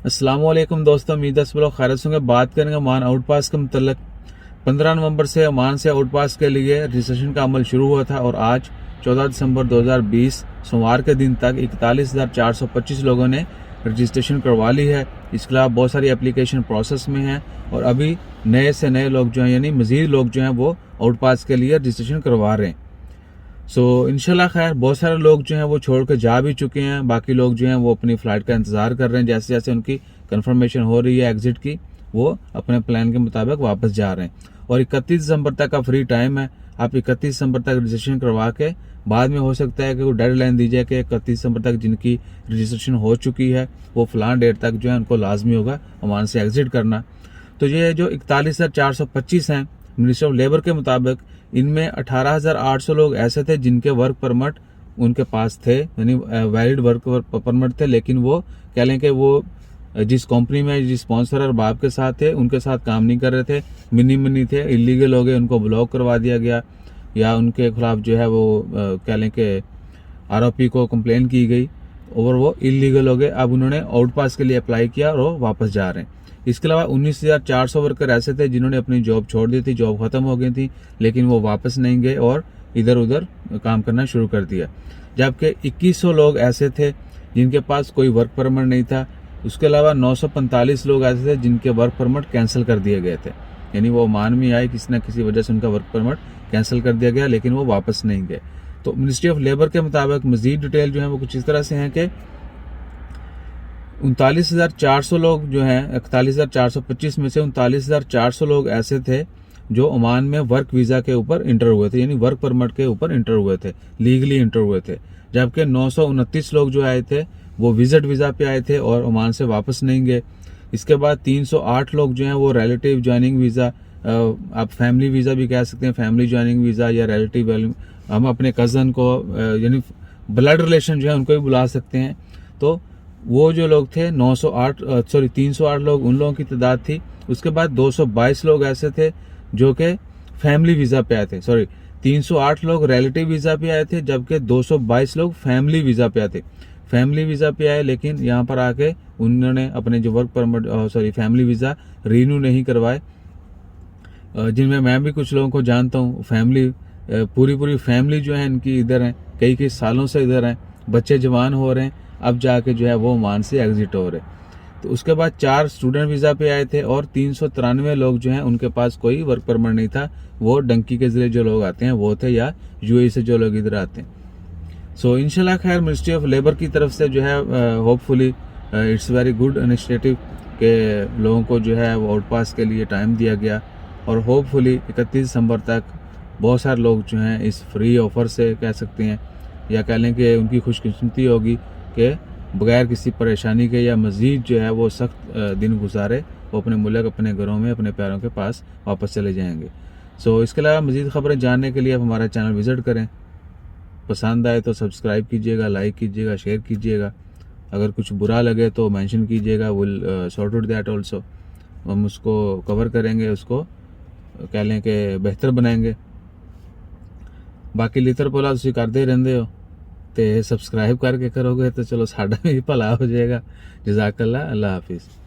अस्सलाम वालेकुम दोस्तों, उम्मीद है सब लोग खैरियत होंगे। बात करेंगे ओमान आउटपास के मतलब 15 नवंबर से ओमान से आउटपास के लिए रजिस्ट्रेशन का अमल शुरू हुआ था और आज 14 दिसंबर 2020 सोमवार के दिन तक 41,425 लोगों ने रजिस्ट्रेशन करवा ली है। इसके अलावा बहुत सारी एप्लीकेशन प्रोसेस में है और अभी नए से नए लोग जो हैं यानी मजीद लोग जो हैं वो आउटपास के लिए रजिस्ट्रेशन करवा रहे हैं। इंशाल्लाह खैर बहुत सारे लोग जो हैं वो छोड़ कर जा भी चुके हैं। बाकी लोग जो हैं वो अपनी फ़्लाइट का इंतज़ार कर रहे हैं। जैसे जैसे उनकी कंफर्मेशन हो रही है एग्ज़िट की, वो अपने प्लान के मुताबिक वापस जा रहे हैं। और 31 दिसंबर तक का फ्री टाइम है। आप 31 दिसंबर तक रजिस्ट्रेशन करवा के बाद में हो सकता है कि कोई डेडलाइन दी जाए कि 31 दिसंबर तक जिनकी रजिस्ट्रेशन हो चुकी है वो फ़लाँ डेट तक जो है उनको लाजमी होगा ओमान से एग्ज़िट करना। तो ये जो 41,425 हैं मिनिस्ट्री ऑफ लेबर के मुताबिक, इनमें 18,800 लोग ऐसे थे जिनके वर्क परमिट उनके पास थे, यानी वैलिड वर्क परमिट थे, लेकिन वो कह लें कि वो जिस कंपनी में जिस स्पॉन्सर और बाप के साथ थे उनके साथ काम नहीं कर रहे थे, मिनी थे, इलीगल हो गए, उनको ब्लॉक करवा दिया गया या उनके खिलाफ जो है वो कह लें कि आरोपी को कंप्लेन की गई और वो इलीगल हो गए। अब उन्होंने आउटपास के लिए अप्लाई किया और वो वापस जा रहे हैं। इसके अलावा 19,400 वर्कर ऐसे थे जिन्होंने अपनी जॉब छोड़ दी थी, जॉब खत्म हो गई थी, लेकिन वो वापस नहीं गए और इधर उधर काम करना शुरू कर दिया। जबकि 2100 लोग ऐसे थे जिनके पास कोई वर्क परमिट नहीं था। उसके अलावा 945 लोग ऐसे थे जिनके वर्क परमिट कैंसिल कर दिए गए थे, यानी वो ओमान में आए, किसी न किसी वजह से उनका वर्क परमिट कैंसिल कर दिया गया, लेकिन वो वापस नहीं गए। तो मिनिस्ट्री ऑफ लेबर के मुताबिक मजीद डिटेल जो है वो कुछ इस तरह से हैं कि 39,400 लोग जो हैं, 41,425 में से 39,400 लोग ऐसे थे जो ओमान में वर्क वीज़ा के ऊपर इंटर हुए थे, यानी वर्क परमिट के ऊपर इंटर हुए थे, लीगली इंटर हुए थे। जबकि 929 लोग जो आए थे वो विजिट वीज़ा पे आए थे और ओमान से वापस नहीं गए। इसके बाद 308 लोग जो हैं वो रिलेटिव ज्वाइनिंग वीज़ा, आप फैमिली वीज़ा भी कह सकते हैं, फैमिली ज्वाइनिंग वीज़ा या रिलेटिव, हम अपने कज़न को यानी ब्लड रिलेशन जो है उनको भी बुला सकते हैं। तो वो जो लोग थे 308 लोग उन लोगों की तादाद थी। उसके बाद 222 लोग ऐसे थे जो कि फैमिली वीज़ा पे आए थे, 308 लोग रिलेटिव वीज़ा पे आए थे, जबकि 222 लोग फैमिली वीज़ा पे आए थे। फैमिली वीज़ा पे आए लेकिन यहाँ पर आके उन्होंने अपने जो work permit family visa renew नहीं करवाए, जिनमें मैं भी कुछ लोगों को जानता हूँ। फैमिली पूरी फैमिली जो है इनकी इधर है, कई सालों से इधर हैं, बच्चे जवान हो रहे हैं, अब जाके जो है वो ओमान से एग्जिट हो रहे। तो उसके बाद 4 स्टूडेंट वीज़ा पे आए थे और 393 लोग जो हैं उनके पास कोई वर्क परमिट नहीं था, वो डंकी के जरिए जो लोग आते हैं वो थे, या यूएई से जो लोग इधर आते हैं। इंशाल्लाह खैर मिनिस्ट्री ऑफ लेबर की तरफ से जो है hopefully it's very good initiative के लोगों को जो है वो आउटपास के लिए टाइम दिया गया और होपफुली 31 दिसंबर तक बहुत सारे लोग जो हैं इस फ्री ऑफर से कह सकते हैं या कह लें कि उनकी खुशकिस्मती होगी कि बगैर किसी परेशानी के या मज़ीद जो है वो सख्त दिन गुजारे, वो अपने मुल्क, अपने घरों में, अपने प्यारों के पास वापस चले जाएंगे। इसके अलावा मज़ीद ख़बरें जानने के लिए आप हमारा चैनल विज़िट करें। पसंद आए तो सब्सक्राइब कीजिएगा, लाइक कीजिएगा, शेयर कीजिएगा। अगर कुछ बुरा लगे तो मेंशन कीजिएगा, will sort out that also. हम उसको कवर करेंगे, उसको कह लें कि बेहतर बनाएंगे। बाकी लितर पोला तुसीं करते रहंदे हो तो सब्सक्राइब करके करोगे तो चलो साडा भी भला हो जाएगा। जज़ाकल्लाह, अल्लाह हाफिज़।